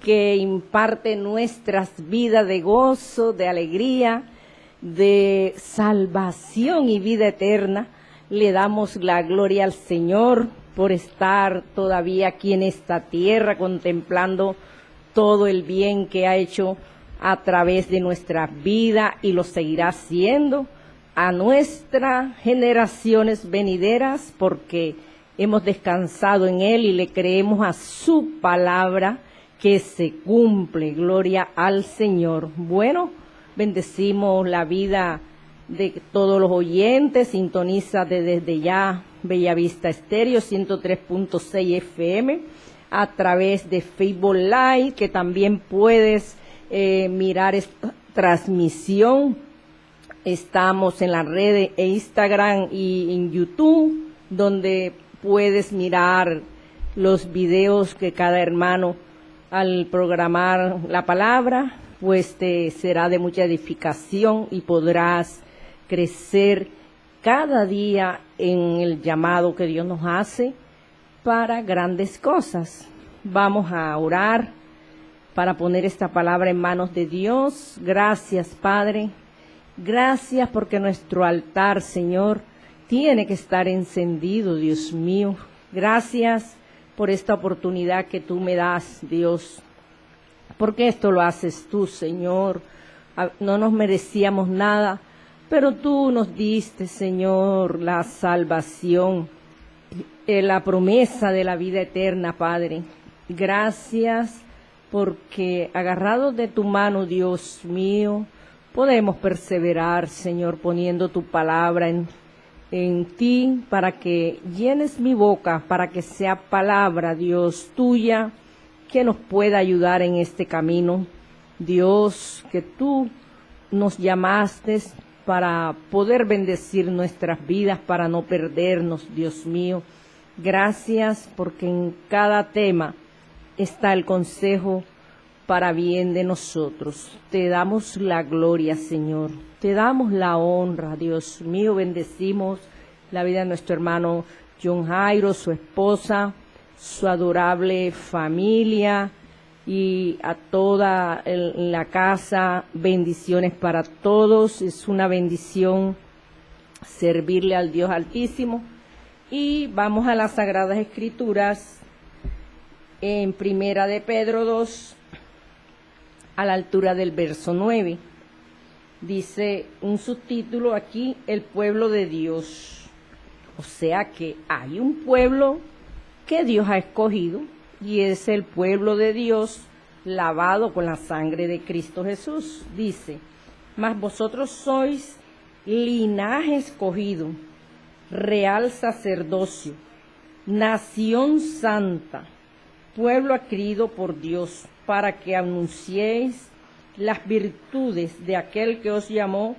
que imparte nuestras vidas de gozo, de alegría, de salvación y vida eterna. Le damos la gloria al Señor por estar todavía aquí en esta tierra contemplando todo el bien que ha hecho a través de nuestra vida y lo seguirá haciendo a nuestras generaciones venideras, porque hemos descansado en Él y le creemos a su palabra que se cumple. Gloria al Señor. Bueno, bendecimos la vida de todos los oyentes. Sintoniza desde ya Bellavista Estéreo 103.6 FM a través de Facebook Live, que también puedes mirar esta transmisión. Estamos en las redes e Instagram y en YouTube, donde puedes mirar los videos que cada hermano al programar la palabra, pues te será de mucha edificación y podrás crecer cada día en el llamado que Dios nos hace para grandes cosas. Vamos a orar para poner esta palabra en manos de Dios. Gracias, Padre. Gracias porque nuestro altar, Señor, tiene que estar encendido, Dios mío. Gracias por esta oportunidad que tú me das, Dios, porque esto lo haces tú, Señor. No nos merecíamos nada, pero tú nos diste, Señor, la salvación, la promesa de la vida eterna, Padre. Gracias porque agarrados de tu mano, Dios mío, podemos perseverar, Señor, poniendo tu palabra en ti, para que llenes mi boca, para que sea palabra, Dios, tuya, que nos pueda ayudar en este camino. Dios, que tú nos llamaste para poder bendecir nuestras vidas, para no perdernos, Dios mío. Gracias porque en cada tema está el consejo para bien de nosotros. Te damos la gloria, Señor. Te damos la honra, Dios mío. Bendecimos la vida de nuestro hermano John Jairo, su esposa, su adorable familia y a toda la casa. Bendiciones para todos. Es una bendición servirle al Dios Altísimo. Y vamos a las Sagradas Escrituras en Primera de Pedro 2, a la altura del verso 9. Dice un subtítulo aquí: el pueblo de Dios. O sea que hay un pueblo que Dios ha escogido, y es el pueblo de Dios lavado con la sangre de Cristo Jesús. Dice: mas vosotros sois linaje escogido, real sacerdocio, nación santa, pueblo adquirido por Dios, para que anunciéis las virtudes de aquel que os llamó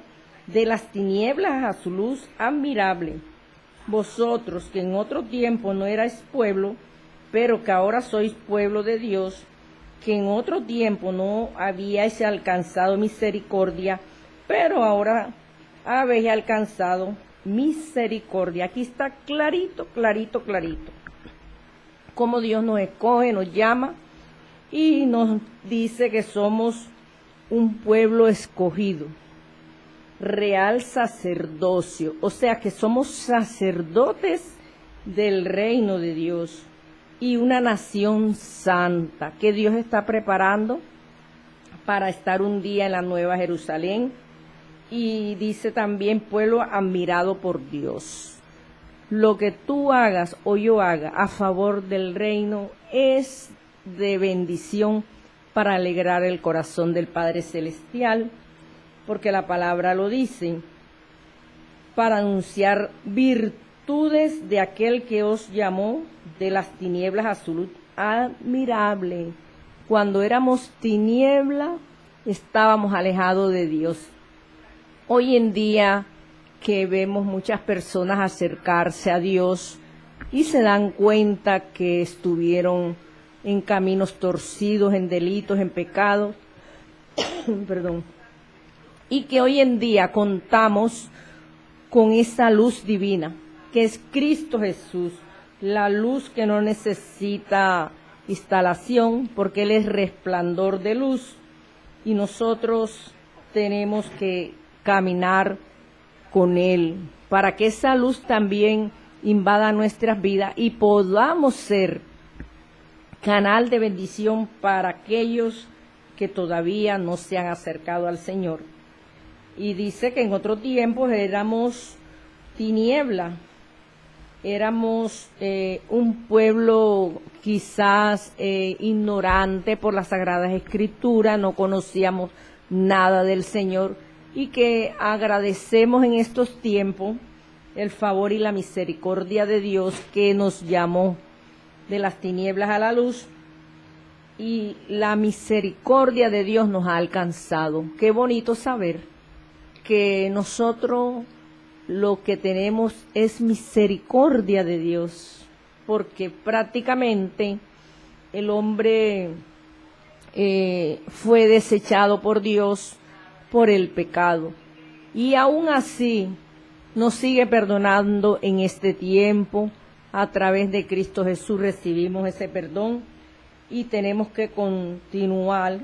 de las tinieblas a su luz admirable. Vosotros que en otro tiempo no erais pueblo, pero que ahora sois pueblo de Dios, que en otro tiempo no habíais alcanzado misericordia, pero ahora habéis alcanzado misericordia. Aquí está clarito, clarito, clarito, cómo Dios nos escoge, nos llama y nos dice que somos un pueblo escogido, real sacerdocio, o sea que somos sacerdotes del reino de Dios y una nación santa que Dios está preparando para estar un día en la Nueva Jerusalén. Y dice también pueblo admirado por Dios. Lo que tú hagas o yo haga a favor del reino es de bendición para alegrar el corazón del Padre Celestial, porque la palabra lo dice, para anunciar virtudes de aquel que os llamó de las tinieblas a su luz admirable. Cuando éramos tiniebla, estábamos alejados de Dios. Hoy en día que vemos muchas personas acercarse a Dios y se dan cuenta que estuvieron en caminos torcidos, en delitos, en pecados, perdón, y que hoy en día contamos con esa luz divina, que es Cristo Jesús, la luz que no necesita instalación, porque Él es resplandor de luz y nosotros tenemos que caminar con Él para que esa luz también invada nuestras vidas y podamos ser canal de bendición para aquellos que todavía no se han acercado al Señor. Y dice que en otro tiempo éramos tiniebla, éramos un pueblo quizás ignorante por las Sagradas Escrituras, no conocíamos nada del Señor, y que agradecemos en estos tiempos el favor y la misericordia de Dios que nos llamó de las tinieblas a la luz, y la misericordia de Dios nos ha alcanzado. Qué bonito saber que nosotros lo que tenemos es misericordia de Dios, porque prácticamente el hombre fue desechado por Dios por el pecado, y aún así nos sigue perdonando en este tiempo. A través de Cristo Jesús recibimos ese perdón y tenemos que continuar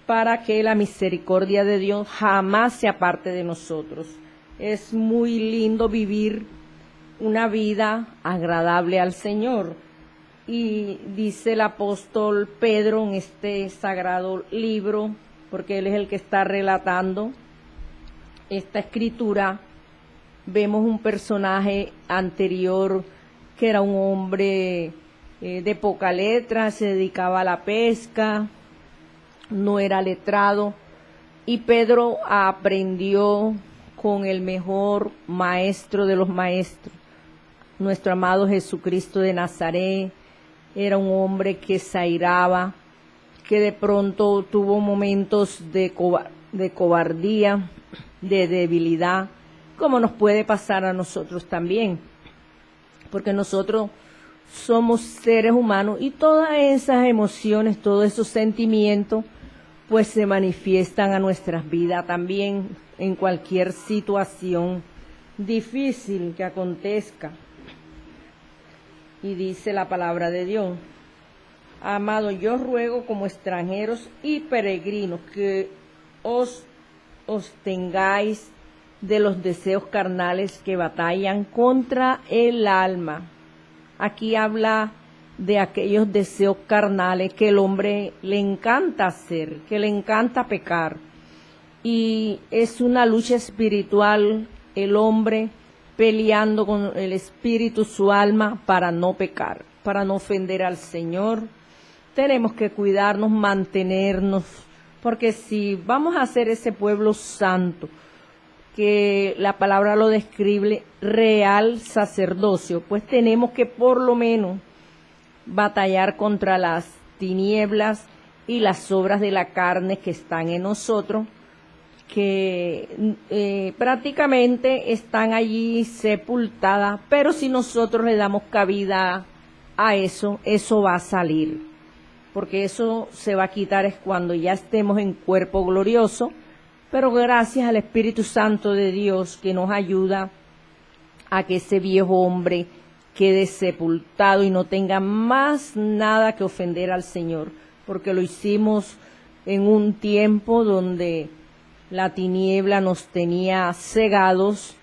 para que la misericordia de Dios jamás se aparte de nosotros. Es muy lindo vivir una vida agradable al Señor. Y dice el apóstol Pedro en este sagrado libro, porque él es el que está relatando esta escritura, vemos un personaje anterior que era un hombre de poca letra, se dedicaba a la pesca, no era letrado, y Pedro aprendió con el mejor maestro de los maestros, nuestro amado Jesucristo de Nazaret. Era un hombre que se airaba, que de pronto tuvo momentos de cobardía, de debilidad, como nos puede pasar a nosotros también, porque nosotros somos seres humanos y todas esas emociones, todos esos sentimientos, pues se manifiestan a nuestras vidas también en cualquier situación difícil que acontezca. Y dice la palabra de Dios: amado, yo ruego como extranjeros y peregrinos que os tengáis de los deseos carnales que batallan contra el alma. Aquí habla de aquellos deseos carnales que el hombre le encanta hacer, que le encanta pecar. Y es una lucha espiritual, el hombre peleando con el espíritu, su alma, para no pecar, para no ofender al Señor. Tenemos que cuidarnos, mantenernos, porque si vamos a ser ese pueblo santo, que la palabra lo describe, real sacerdocio, pues tenemos que por lo menos batallar contra las tinieblas y las obras de la carne que están en nosotros, que prácticamente están allí sepultadas, pero si nosotros le damos cabida a eso, eso va a salir, porque eso se va a quitar es cuando ya estemos en cuerpo glorioso, pero gracias al Espíritu Santo de Dios que nos ayuda a que ese viejo hombre quede sepultado y no tenga más nada que ofender al Señor, porque lo hicimos en un tiempo donde la tiniebla nos tenía cegados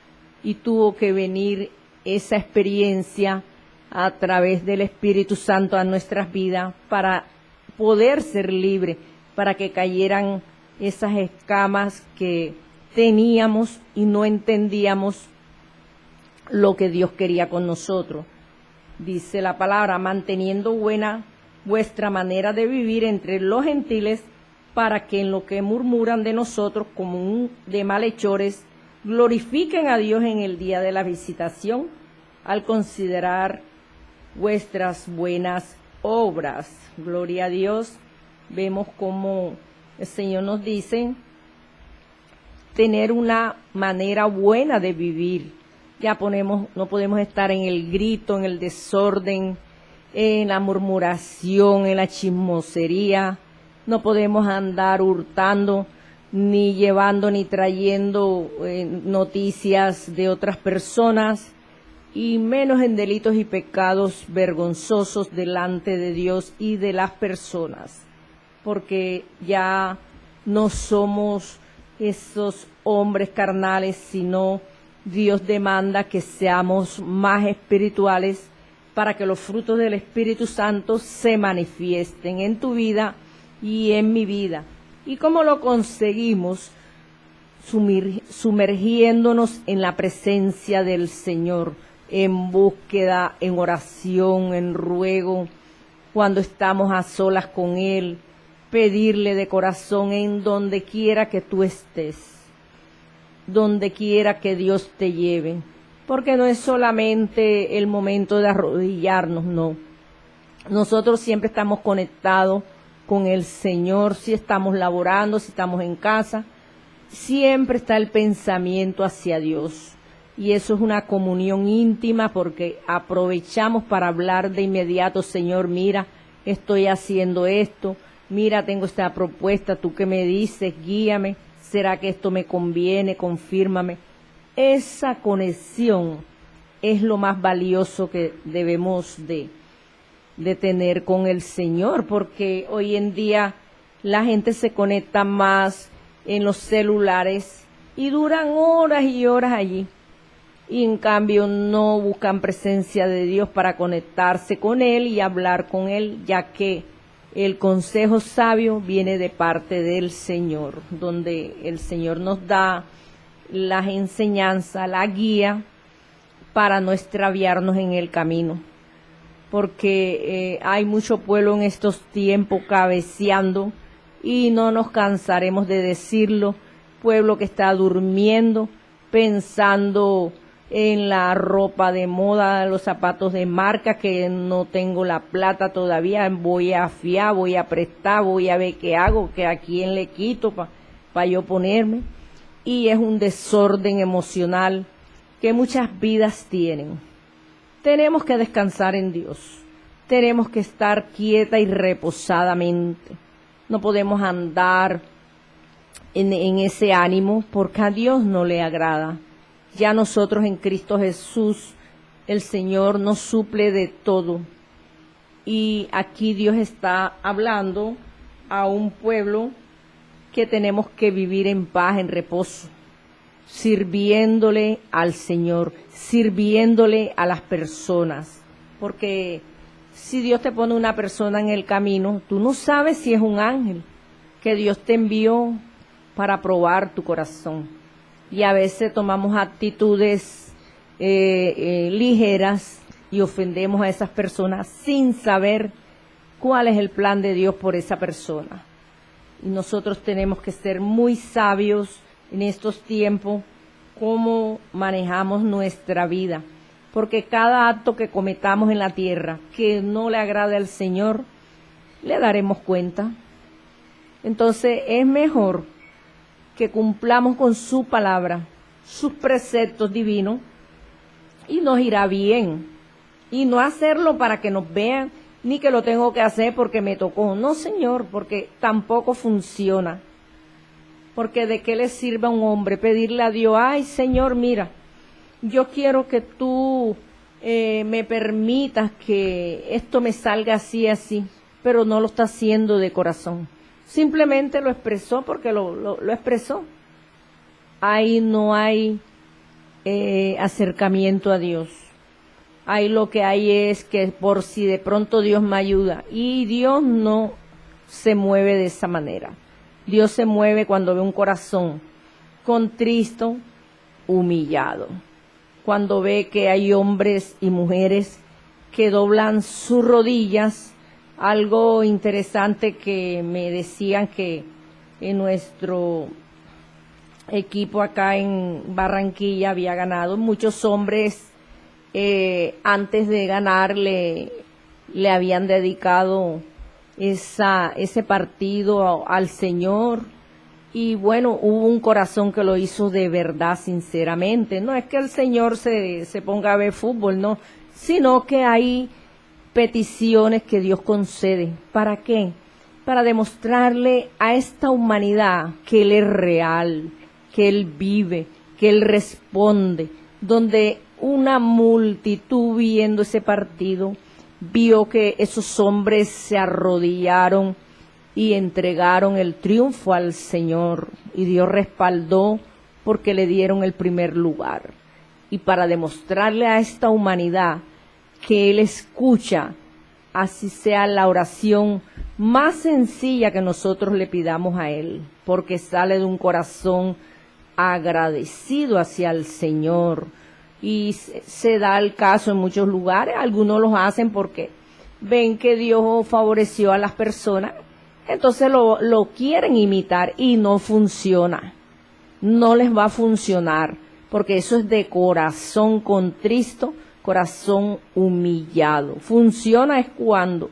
y tuvo que venir esa experiencia a través del Espíritu Santo a nuestras vidas para poder ser libres, para que cayeran esas escamas que teníamos y no entendíamos lo que Dios quería con nosotros. Dice la palabra: manteniendo buena vuestra manera de vivir entre los gentiles, para que en lo que murmuran de nosotros como de malhechores, glorifiquen a Dios en el día de la visitación, al considerar vuestras buenas obras. Gloria a Dios. Vemos cómo el Señor nos dice tener una manera buena de vivir. Ya no podemos estar en el grito, en el desorden, en la murmuración, en la chismosería. No podemos andar hurtando, ni llevando, ni trayendo noticias de otras personas. y menos en delitos y pecados vergonzosos delante de Dios y de las personas, porque ya no somos esos hombres carnales, sino Dios demanda que seamos más espirituales para que los frutos del Espíritu Santo se manifiesten en tu vida y en mi vida. ¿Y cómo lo conseguimos? Sumergiéndonos en la presencia del Señor, en búsqueda, en oración, en ruego, cuando estamos a solas con Él, pedirle de corazón en donde quiera que tú estés, donde quiera que Dios te lleve, porque no es solamente el momento de arrodillarnos, no. Nosotros siempre estamos conectados con el Señor, si estamos laborando, si estamos en casa, siempre está el pensamiento hacia Dios. Y eso es una comunión íntima porque aprovechamos para hablar de inmediato, Señor, mira, estoy haciendo esto, mira, tengo esta propuesta, tú qué me dices, guíame, ¿será que esto me conviene? Confírmame. Esa conexión es lo más valioso que debemos de tener con el Señor, porque hoy en día la gente se conecta más en los celulares y duran horas y horas allí. Y en cambio no buscan presencia de Dios para conectarse con Él y hablar con Él, ya que el consejo sabio viene de parte del Señor, donde el Señor nos da las enseñanzas, la guía para no extraviarnos en el camino. Porque hay mucho pueblo en estos tiempos cabeceando y no nos cansaremos de decirlo, pueblo que está durmiendo, pensando en la ropa de moda, los zapatos de marca, que no tengo la plata todavía, voy a fiar, voy a prestar, voy a ver qué hago, que a quién le quito para yo ponerme. Y es un desorden emocional que muchas vidas tienen. Tenemos que descansar en Dios, tenemos que estar quieta y reposadamente. No podemos andar en ese ánimo porque a Dios no le agrada. Ya nosotros en Cristo Jesús, el Señor nos suple de todo. Y aquí Dios está hablando a un pueblo que tenemos que vivir en paz, en reposo, sirviéndole al Señor, sirviéndole a las personas. Porque si Dios te pone una persona en el camino, tú no sabes si es un ángel que Dios te envió para probar tu corazón. Y a veces tomamos actitudes ligeras y ofendemos a esas personas sin saber cuál es el plan de Dios por esa persona. Y nosotros tenemos que ser muy sabios en estos tiempos cómo manejamos nuestra vida, porque cada acto que cometamos en la tierra que no le agrade al Señor, le daremos cuenta. Entonces es mejor que cumplamos con su palabra, sus preceptos divinos, y nos irá bien. Y no hacerlo para que nos vean, ni que lo tengo que hacer porque me tocó. No, Señor, porque tampoco funciona. Porque de qué le sirve a un hombre pedirle a Dios, ay, Señor, mira, yo quiero que tú me permitas que esto me salga así, así, pero no lo está haciendo de corazón. Simplemente lo expresó porque lo expresó. Ahí no hay acercamiento a Dios. Ahí lo que hay es que por si de pronto Dios me ayuda. Y Dios no se mueve de esa manera. Dios se mueve cuando ve un corazón contristo, humillado. Cuando ve que hay hombres y mujeres que doblan sus rodillas. Algo interesante que me decían que en nuestro equipo acá en Barranquilla había ganado. Muchos hombres antes de ganar le habían dedicado ese partido al Señor. Y bueno, hubo un corazón que lo hizo de verdad, sinceramente. No es que el Señor se ponga a ver fútbol, no, sino que hay peticiones que Dios concede. ¿Para qué? Para demostrarle a esta humanidad que Él es real, que Él vive, que Él responde, donde una multitud viendo ese partido, vio que esos hombres se arrodillaron y entregaron el triunfo al Señor, y Dios respaldó porque le dieron el primer lugar. Y para demostrarle a esta humanidad que Él escucha, así sea la oración más sencilla que nosotros le pidamos a Él, porque sale de un corazón agradecido hacia el Señor. Y se da el caso en muchos lugares, algunos los hacen porque ven que Dios favoreció a las personas, entonces lo quieren imitar y no funciona, no les va a funcionar, porque eso es de corazón contristo, corazón humillado. Funciona es cuando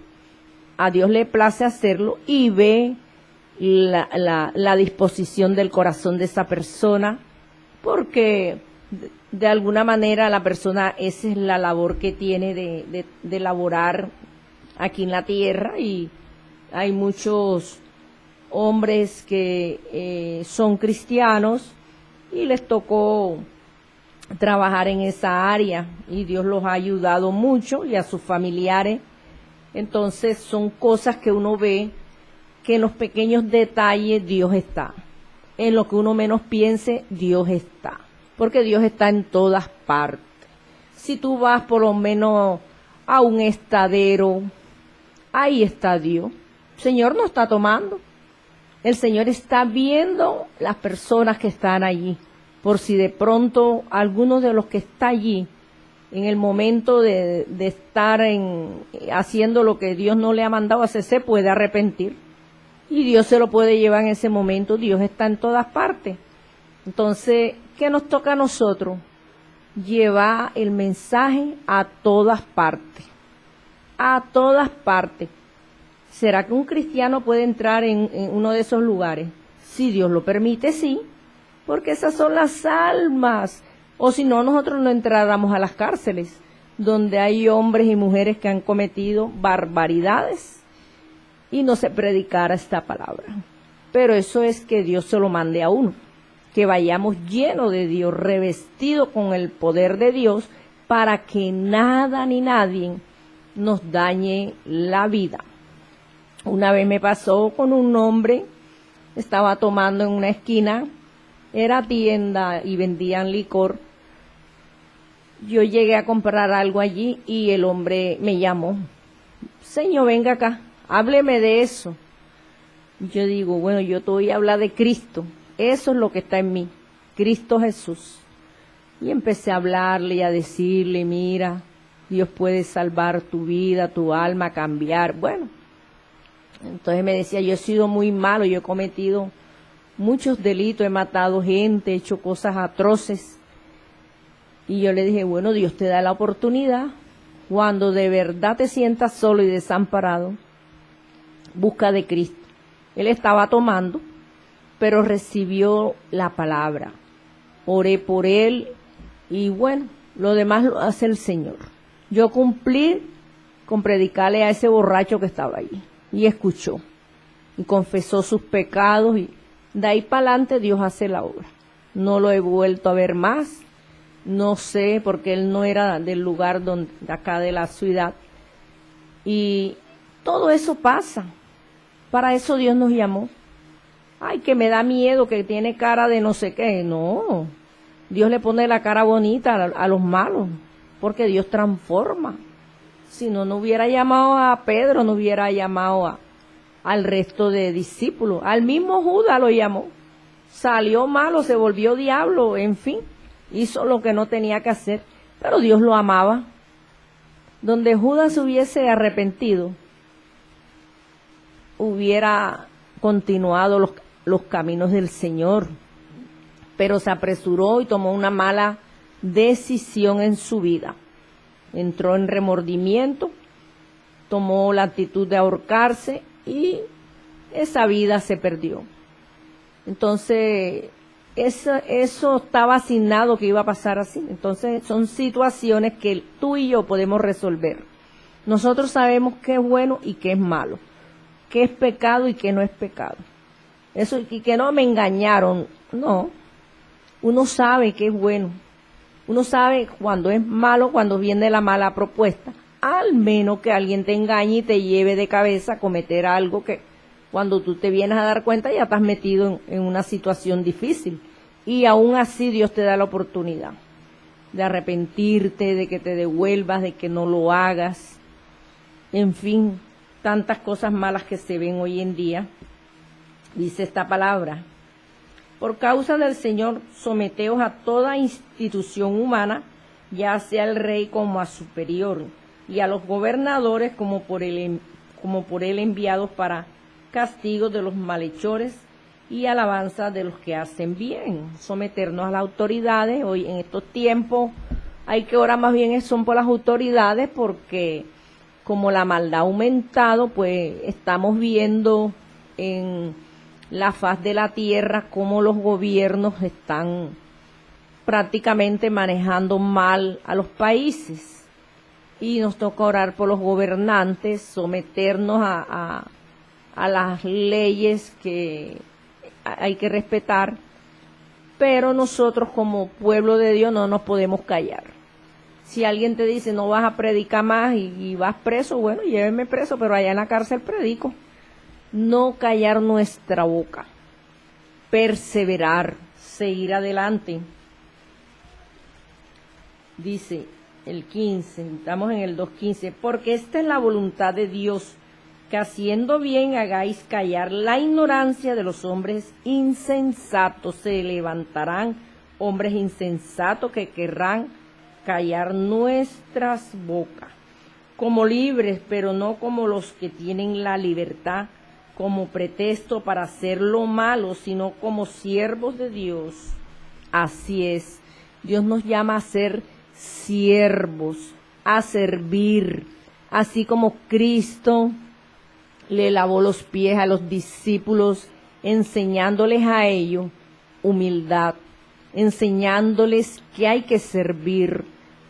a Dios le place hacerlo y ve la disposición del corazón de esa persona, porque de alguna manera la persona, esa es la labor que tiene de laborar aquí en la tierra, y hay muchos hombres que son cristianos y les tocó trabajar en esa área y Dios los ha ayudado mucho, y a sus familiares. Entonces son cosas que uno ve que en los pequeños detalles Dios está, en lo que uno menos piense Dios está, porque Dios está en todas partes. Si tú vas por lo menos a un estadero, ahí está Dios. El Señor no está tomando, el Señor está viendo las personas que están allí, por si de pronto alguno de los que está allí, en el momento de estar haciendo lo que Dios no le ha mandado hacer, se puede arrepentir, y Dios se lo puede llevar en ese momento. Dios está en todas partes. Entonces, ¿qué nos toca a nosotros? Llevar el mensaje a todas partes, a todas partes. ¿Será que un cristiano puede entrar en uno de esos lugares? Si Dios lo permite, sí, porque esas son las almas. O si no, nosotros no entráramos a las cárceles, donde hay hombres y mujeres que han cometido barbaridades, y no se predicara esta palabra. Pero eso es que Dios se lo mande a uno, que vayamos llenos de Dios, revestidos con el poder de Dios, para que nada ni nadie nos dañe la vida. Una vez me pasó con un hombre, estaba tomando en una esquina, era tienda y vendían licor. Yo llegué a comprar algo allí y el hombre me llamó: señor, venga acá, hábleme de eso. Yo digo, bueno, yo te voy a hablar de Cristo, eso es lo que está en mí, Cristo Jesús. Y empecé a hablarle y a decirle, mira, Dios puede salvar tu vida, tu alma, cambiar. Bueno, entonces me decía, yo he sido muy malo, yo he cometido muchos delitos, he matado gente, he hecho cosas atroces. Y yo le dije, bueno, Dios te da la oportunidad, cuando de verdad te sientas solo y desamparado, busca de Cristo. Él estaba tomando, pero recibió la palabra. Oré por él y bueno, lo demás lo hace el Señor. Yo cumplí con predicarle a ese borracho que estaba allí, y escuchó y confesó sus pecados, y de ahí para adelante Dios hace la obra. No lo he vuelto a ver más, no sé, porque él no era del lugar de acá de la ciudad, y todo eso pasa. Para eso Dios nos llamó. Ay, que me da miedo, que tiene cara de no sé qué. No, Dios le pone la cara bonita a los malos, porque Dios transforma. Si no, no hubiera llamado a Pedro, no hubiera llamado al resto de discípulos. Al mismo Judas lo llamó. Salió malo, se volvió diablo, en fin, hizo lo que no tenía que hacer, pero Dios lo amaba. Donde Judas se hubiese arrepentido, hubiera continuado los caminos del Señor, pero se apresuró y tomó una mala decisión en su vida. Entró en remordimiento, tomó la actitud de ahorcarse y esa vida se perdió. Entonces, eso estaba asignado que iba a pasar así. Entonces, son situaciones que tú y yo podemos resolver. Nosotros sabemos qué es bueno y qué es malo, qué es pecado y qué no es pecado. Eso, y que no me engañaron, no. Uno sabe qué es bueno Uno sabe cuando es malo, cuando viene la mala propuesta, al menos que alguien te engañe y te lleve de cabeza a cometer algo que cuando tú te vienes a dar cuenta ya estás metido en una situación difícil. Y aún así Dios te da la oportunidad de arrepentirte, de que te devuelvas, de que no lo hagas. En fin, tantas cosas malas que se ven hoy en día. Dice esta palabra: por causa del Señor, someteos a toda institución humana, ya sea el rey como a superior, y a los gobernadores como por él enviados para castigo de los malhechores y alabanza de los que hacen bien. Someternos a las autoridades. Hoy en estos tiempos hay que orar más bien son por las autoridades, porque como la maldad ha aumentado, pues estamos viendo en la faz de la tierra cómo los gobiernos están prácticamente manejando mal a los países, y nos toca orar por los gobernantes, someternos a las leyes que hay que respetar, pero nosotros como pueblo de Dios no nos podemos callar. Si alguien te dice no vas a predicar más y vas preso, bueno, lléveme preso, pero allá en la cárcel predico. No callar nuestra boca, perseverar, seguir adelante. Dice el 15, estamos en el 2:15, porque esta es la voluntad de Dios, que haciendo bien hagáis callar la ignorancia de los hombres insensatos. Se levantarán hombres insensatos que querrán callar nuestras bocas, como libres, pero no como los que tienen la libertad como pretexto para hacer lo malo, sino como siervos de Dios. Así es, Dios nos llama a ser siervos, a servir, así como Cristo le lavó los pies a los discípulos, enseñándoles a ellos humildad, enseñándoles que hay que servir.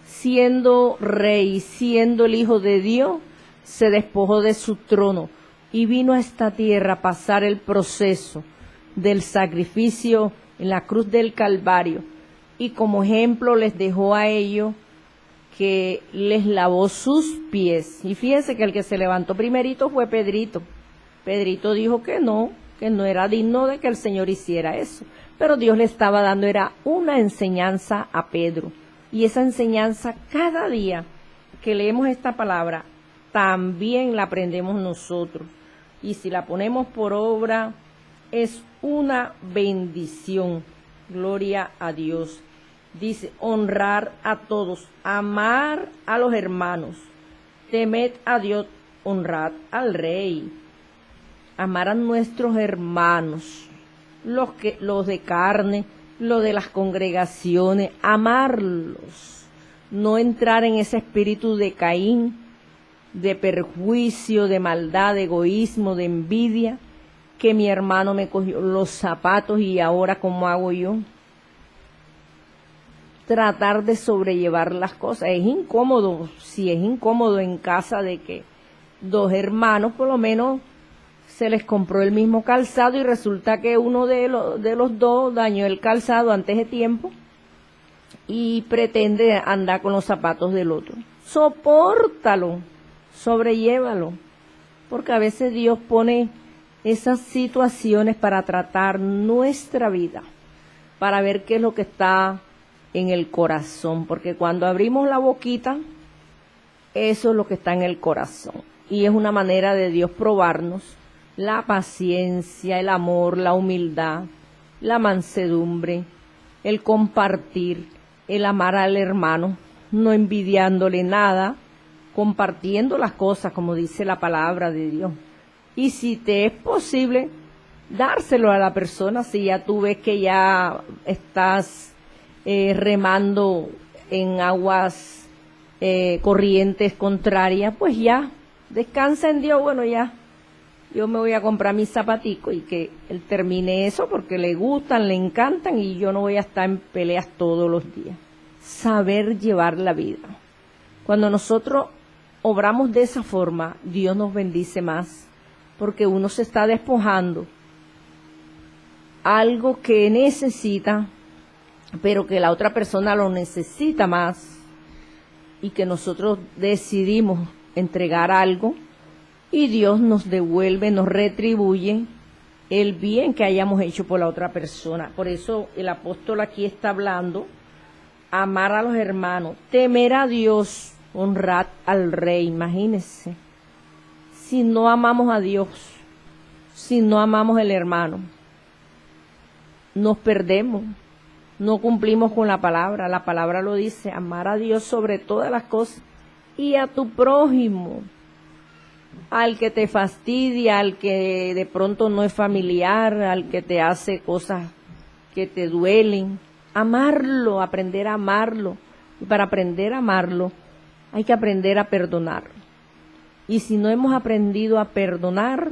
Siendo rey, siendo el Hijo de Dios, se despojó de su trono y vino a esta tierra a pasar el proceso del sacrificio en la cruz del Calvario, y como ejemplo les dejó a ellos que les lavó sus pies. Y fíjense que el que se levantó primerito fue Pedrito. Pedrito dijo que no era digno de que el Señor hiciera eso, pero Dios le estaba dando era una enseñanza a Pedro, y esa enseñanza cada día que leemos esta palabra también la aprendemos nosotros, y si la ponemos por obra es una bendición. Gloria a Dios. Dice, honrar a todos, amar a los hermanos, temed a Dios, honrad al rey. Amar a nuestros hermanos, los de carne, los de las congregaciones, amarlos, no entrar en ese espíritu de Caín, de perjuicio, de maldad, de egoísmo, de envidia, que mi hermano me cogió los zapatos y ahora ¿cómo hago yo? Tratar de sobrellevar las cosas. Es incómodo, si es incómodo en casa de que dos hermanos por lo menos se les compró el mismo calzado y resulta que uno de los dos dañó el calzado antes de tiempo y pretende andar con los zapatos del otro. Sopórtalo, sobrellévalo, porque a veces Dios pone esas situaciones para tratar nuestra vida, para ver qué es lo que está en el corazón, porque cuando abrimos la boquita, eso es lo que está en el corazón, y es una manera de Dios probarnos la paciencia, el amor, la humildad, la mansedumbre, el compartir, el amar al hermano, no envidiándole nada, compartiendo las cosas como dice la palabra de Dios. Y si te es posible, dárselo a la persona, si ya tú ves que ya estás remando en aguas corrientes contrarias, pues ya, descansa en Dios, bueno ya, yo me voy a comprar mis zapaticos y que él termine eso porque le gustan, le encantan y yo no voy a estar en peleas todos los días. Saber llevar la vida. Cuando nosotros obramos de esa forma, Dios nos bendice más, porque uno se está despojando algo que necesita pero que la otra persona lo necesita más y que nosotros decidimos entregar algo y Dios nos devuelve, nos retribuye el bien que hayamos hecho por la otra persona. Por eso el apóstol aquí está hablando, amar a los hermanos, temer a Dios, honrar al rey. Imagínense, si no amamos a Dios, si no amamos al hermano, nos perdemos, no cumplimos con la palabra lo dice, amar a Dios sobre todas las cosas y a tu prójimo, al que te fastidia, al que de pronto no es familiar, al que te hace cosas que te duelen, amarlo, aprender a amarlo, y para aprender a amarlo hay que aprender a perdonar, y si no hemos aprendido a perdonar,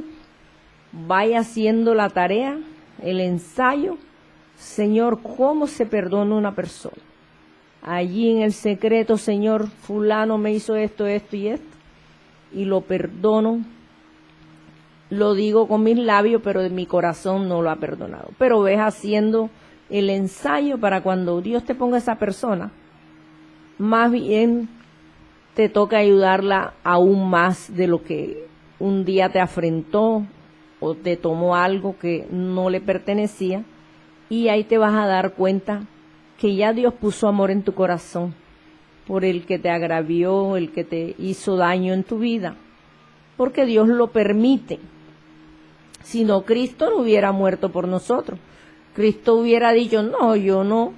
vaya haciendo la tarea, el ensayo. Señor, ¿cómo se perdona una persona? Allí en el secreto, Señor, fulano me hizo esto, esto y esto, y lo perdono. Lo digo con mis labios, pero de mi corazón no lo ha perdonado. Pero ves haciendo el ensayo para cuando Dios te ponga a esa persona, más bien te toca ayudarla aún más de lo que un día te afrentó o te tomó algo que no le pertenecía. Y ahí te vas a dar cuenta que ya Dios puso amor en tu corazón por el que te agravió, el que te hizo daño en tu vida, porque Dios lo permite. Si no, Cristo no hubiera muerto por nosotros. Cristo hubiera dicho, no, yo no,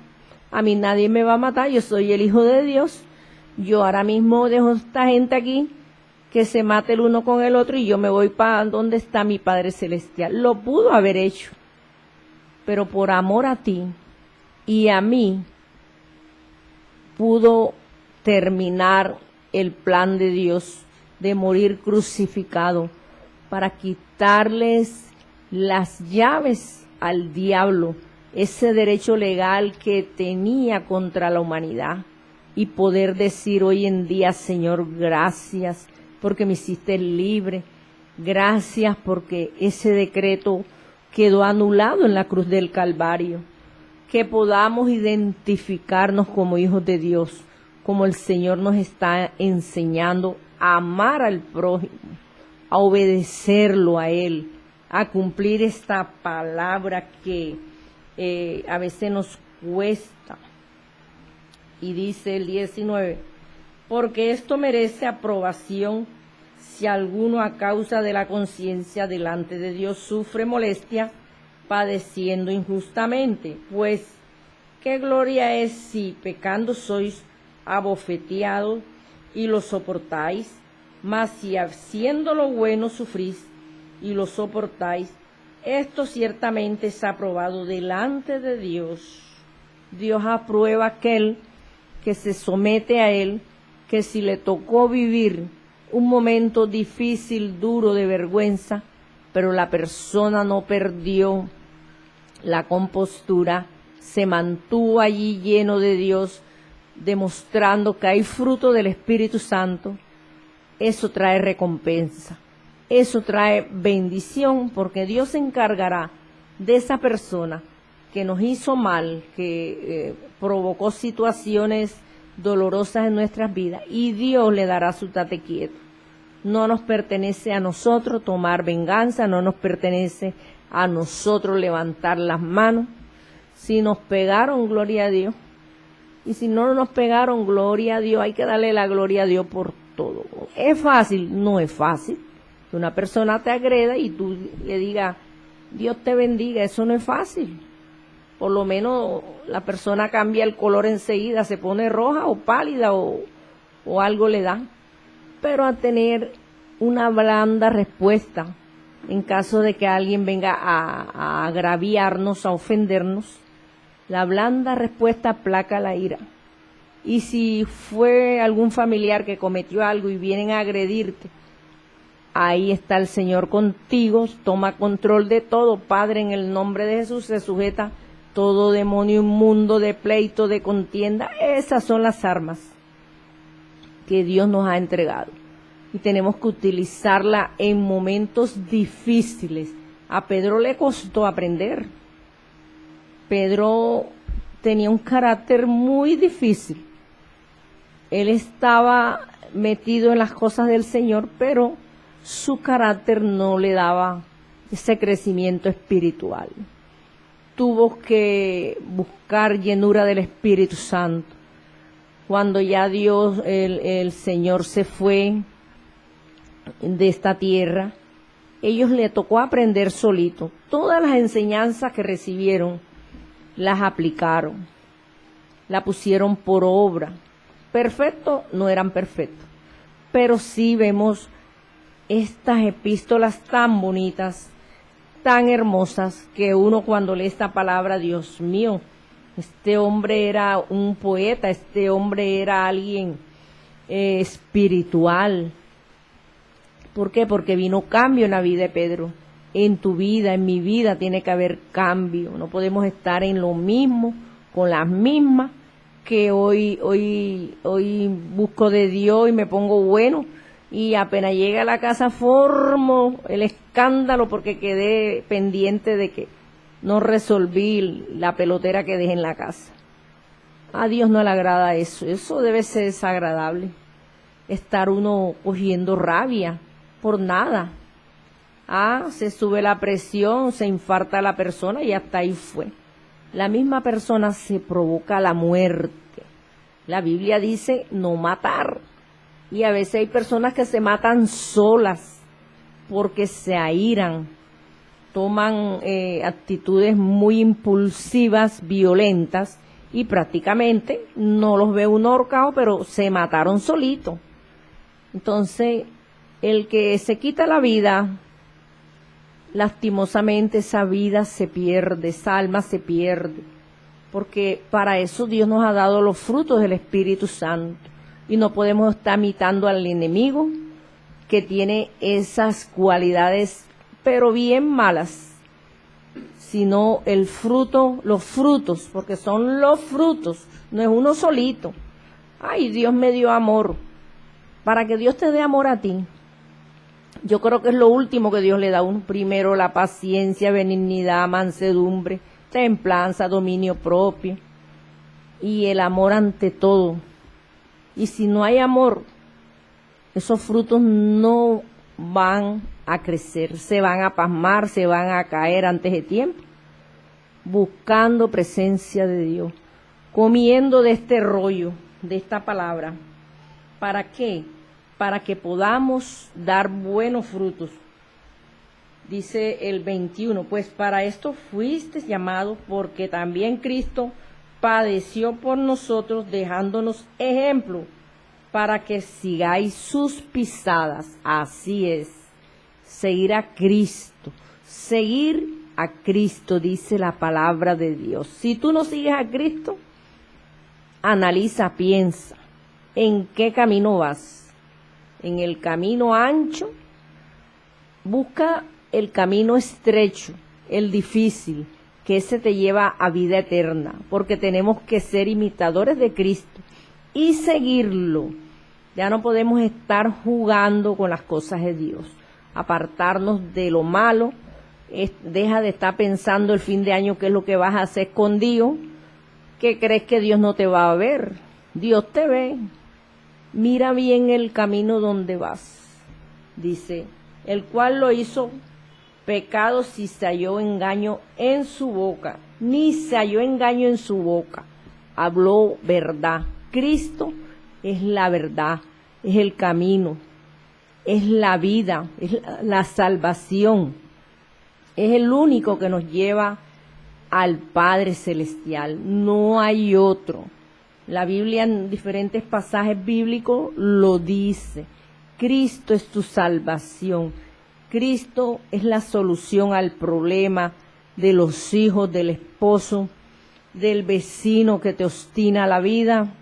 a mí nadie me va a matar, yo soy el Hijo de Dios, yo ahora mismo dejo a esta gente aquí, que se mate el uno con el otro y yo me voy para donde está mi Padre Celestial. Lo pudo haber hecho, pero por amor a ti y a mí, pudo terminar el plan de Dios de morir crucificado para quitarles las llaves al diablo, ese derecho legal que tenía contra la humanidad, y poder decir hoy en día, Señor, gracias porque me hiciste libre, gracias porque ese decreto quedó anulado en la cruz del Calvario, que podamos identificarnos como hijos de Dios, como el Señor nos está enseñando a amar al prójimo, a obedecerlo a Él, a cumplir esta palabra que a veces nos cuesta. Y dice el 19, porque esto merece aprobación si alguno a causa de la conciencia delante de Dios sufre molestia, padeciendo injustamente. Pues, ¿qué gloria es si pecando sois abofeteados y lo soportáis? Mas si haciendo lo bueno sufrís y lo soportáis, esto ciertamente es aprobado delante de Dios. Dios aprueba aquel que se somete a Él, que si le tocó vivir un momento difícil, duro, de vergüenza, pero la persona no perdió la compostura, se mantuvo allí lleno de Dios, demostrando que hay fruto del Espíritu Santo, eso trae recompensa, eso trae bendición, porque Dios se encargará de esa persona que nos hizo mal, que provocó situaciones dolorosas en nuestras vidas, y Dios le dará su tate quieto. No nos pertenece a nosotros tomar venganza, no nos pertenece a nosotros levantar las manos. Si nos pegaron, gloria a Dios, y si no nos pegaron, gloria a Dios. Hay que darle la gloria a Dios por todo. ¿Es fácil? No es fácil. Que una persona te agreda y tú le digas, Dios te bendiga, eso no es fácil. Por lo menos la persona cambia el color enseguida, se pone roja o pálida o algo le da. Pero a tener una blanda respuesta en caso de que alguien venga a agraviarnos, a ofendernos. La blanda respuesta aplaca la ira. Y si fue algún familiar que cometió algo y vienen a agredirte, ahí está el Señor contigo, toma control de todo. Padre, en el nombre de Jesús, se sujeta todo demonio inmundo de pleito, de contienda. Esas son las armas que Dios nos ha entregado. Y tenemos que utilizarla en momentos difíciles. A Pedro le costó aprender. Pedro tenía un carácter muy difícil. Él estaba metido en las cosas del Señor, pero su carácter no le daba ese crecimiento espiritual. Tuvo que buscar llenura del Espíritu Santo. Cuando ya Dios, el Señor se fue de esta tierra, ellos le tocó aprender solito. Todas las enseñanzas que recibieron las aplicaron, la pusieron por obra. Perfectos no eran perfectos, pero sí vemos estas epístolas tan bonitas, tan hermosas, que uno cuando lee esta palabra, Dios mío, este hombre era un poeta, este hombre era alguien espiritual. ¿Por qué? Porque vino cambio en la vida de Pedro. En tu vida, en mi vida, tiene que haber cambio. No podemos estar en lo mismo, con las mismas, que hoy busco de Dios y me pongo bueno, y apenas llega a la casa formo el escándalo porque quedé pendiente de que no resolví la pelotera que dejé en la casa. A Dios no le agrada eso. Eso debe ser desagradable. Estar uno cogiendo rabia por nada. Se sube la presión, se infarta la persona y hasta ahí fue. La misma persona se provoca la muerte. La Biblia dice no matar. Y a veces hay personas que se matan solas porque se airan, toman actitudes muy impulsivas, violentas, y prácticamente no los ve uno ahorcado, pero se mataron solitos. Entonces, el que se quita la vida, lastimosamente esa vida se pierde, esa alma se pierde, porque para eso Dios nos ha dado los frutos del Espíritu Santo, y no podemos estar imitando al enemigo que tiene esas cualidades, pero bien malas, sino el fruto, los frutos, porque son los frutos, no es uno solito. Ay, Dios me dio amor. Para que Dios te dé amor a ti, yo creo que es lo último que Dios le da a uno. Primero la paciencia, benignidad, mansedumbre, templanza, dominio propio, y el amor ante todo. Y si no hay amor, esos frutos no van a crecer, se van a pasmar, se van a caer antes de tiempo, buscando presencia de Dios, comiendo de este rollo, de esta palabra. ¿Para qué? Para que podamos dar buenos frutos. Dice el 21, pues para esto fuisteis llamados, porque también Cristo padeció por nosotros, dejándonos ejemplo, para que sigáis sus pisadas. Así es, seguir a Cristo, dice la palabra de Dios. Si tú no sigues a Cristo, analiza, piensa, ¿en qué camino vas? ¿En el camino ancho? Busca el camino estrecho, el difícil, que ese te lleva a vida eterna, porque tenemos que ser imitadores de Cristo y seguirlo. Ya no podemos estar jugando con las cosas de Dios, apartarnos de lo malo. Deja de estar pensando el fin de año qué es lo que vas a hacer con Dios, que crees que Dios no te va a ver. Dios te ve. Mira bien el camino donde vas. Dice, el cual lo hizo pecado si se halló engaño en su boca. Ni se halló engaño en su boca. Habló verdad. Cristo es la verdad, es el camino, es la vida, es la salvación. Es el único que nos lleva al Padre Celestial. No hay otro. La Biblia en diferentes pasajes bíblicos lo dice. Cristo es tu salvación. Cristo es la solución al problema de los hijos, del esposo, del vecino que te obstina la vida,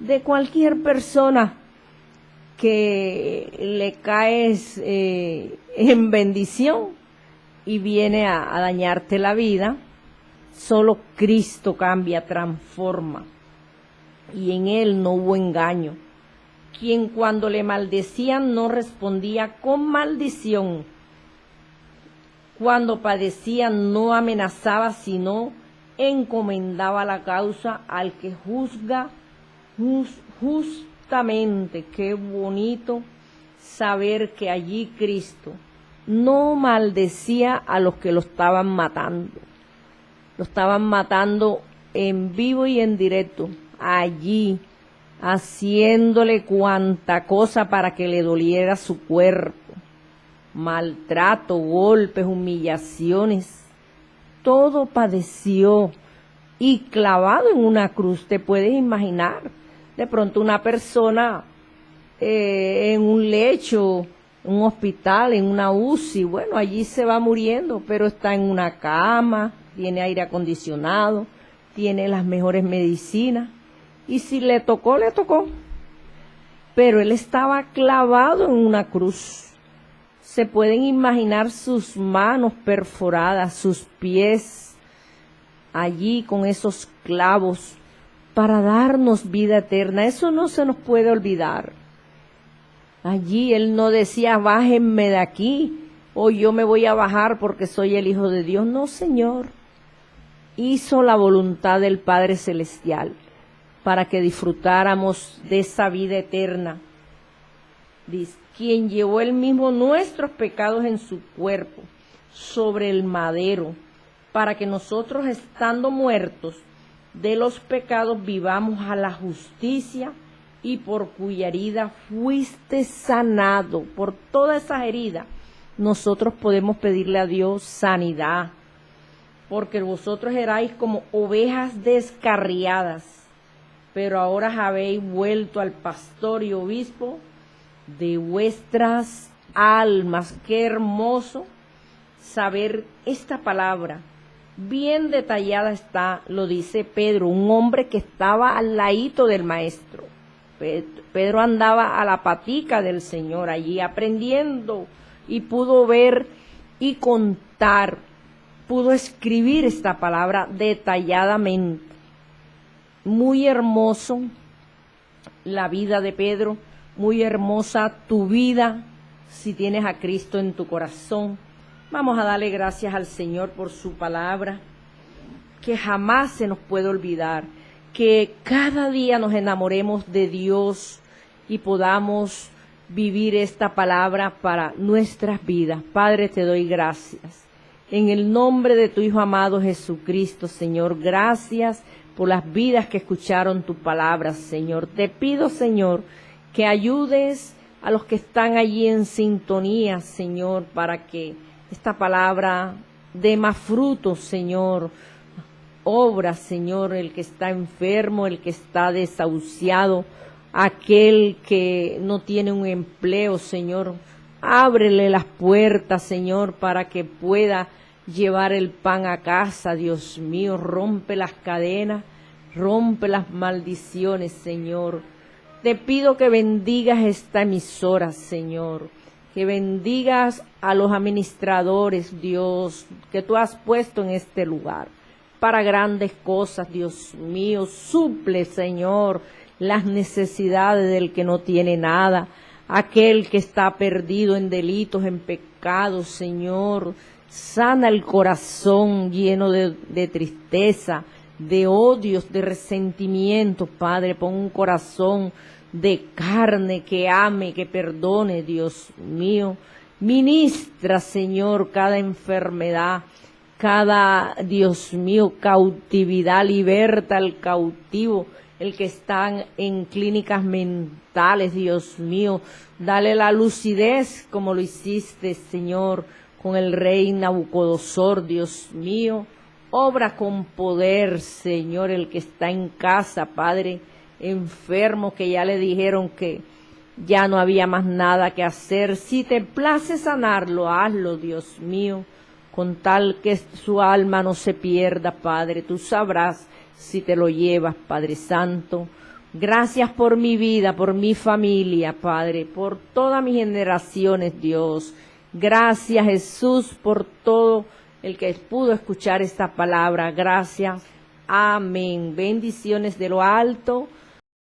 de cualquier persona que le caes en bendición y viene a dañarte la vida. Solo Cristo cambia, transforma, y en Él no hubo engaño. Quien cuando le maldecían no respondía con maldición, cuando padecía no amenazaba, sino encomendaba la causa al que juzga justamente. Qué bonito saber que allí Cristo no maldecía a los que lo estaban matando. Lo estaban matando en vivo y en directo, allí, haciéndole cuanta cosa para que le doliera su cuerpo. Maltrato, golpes, humillaciones, todo padeció y clavado en una cruz. Te puedes imaginar, de pronto una persona en un lecho, un hospital, en una UCI, bueno, allí se va muriendo, pero está en una cama, tiene aire acondicionado, tiene las mejores medicinas, y si le tocó, le tocó. Pero él estaba clavado en una cruz. Se pueden imaginar sus manos perforadas, sus pies allí con esos clavos para darnos vida eterna. Eso no se nos puede olvidar. Allí él no decía, bájenme de aquí, o yo me voy a bajar porque soy el Hijo de Dios. No, Señor. Hizo la voluntad del Padre Celestial para que disfrutáramos de esa vida eterna. Dice, quien llevó él mismo nuestros pecados en su cuerpo sobre el madero, para que nosotros, estando muertos de los pecados, vivamos a la justicia, y por cuya herida fuiste sanado. Por todas esas heridas nosotros podemos pedirle a Dios sanidad, porque vosotros erais como ovejas descarriadas, pero ahora habéis vuelto al pastor y obispo de vuestras almas. Qué hermoso saber esta palabra. Bien detallada está, lo dice Pedro, un hombre que estaba al ladito del maestro. Pedro andaba a la patica del Señor allí aprendiendo, y pudo ver y contar, pudo escribir esta palabra detalladamente. Muy hermoso la vida de Pedro, muy hermosa tu vida si tienes a Cristo en tu corazón. Vamos a darle gracias al Señor por su palabra, que jamás se nos puede olvidar, que cada día nos enamoremos de Dios y podamos vivir esta palabra para nuestras vidas. Padre, te doy gracias. En el nombre de tu Hijo amado Jesucristo, Señor, gracias por las vidas que escucharon tu palabra, Señor. Te pido, Señor, que ayudes a los que están allí en sintonía, Señor, para que esta palabra dé más frutos, Señor. Obra, Señor, el que está enfermo, el que está desahuciado, aquel que no tiene un empleo, Señor. Ábrele las puertas, Señor, para que pueda llevar el pan a casa, Dios mío. Rompe las cadenas, rompe las maldiciones, Señor. Te pido que bendigas esta emisora, Señor, que bendigas a los administradores, Dios, que tú has puesto en este lugar para grandes cosas, Dios mío. Suple, Señor, las necesidades del que no tiene nada, aquel que está perdido en delitos, en pecados, Señor. Sana el corazón lleno de tristeza, de odios, de resentimiento, Padre. Pon un corazón de carne que ame, que perdone, Dios mío. Ministra, Señor, cada enfermedad, cada, Dios mío, cautividad. Liberta al cautivo, el que está en clínicas mentales, Dios mío. Dale la lucidez como lo hiciste, Señor, con el rey Nabucodonosor, Dios mío. Obra con poder, Señor, el que está en casa, Padre, enfermo, que ya le dijeron que ya no había más nada que hacer. Si te place sanarlo, hazlo, Dios mío, con tal que su alma no se pierda, Padre. Tú sabrás si te lo llevas, Padre Santo. Gracias por mi vida, por mi familia, Padre, por todas mis generaciones, Dios. Gracias, Jesús, por todo el que pudo escuchar esta palabra. Gracias. Amén. Bendiciones de lo alto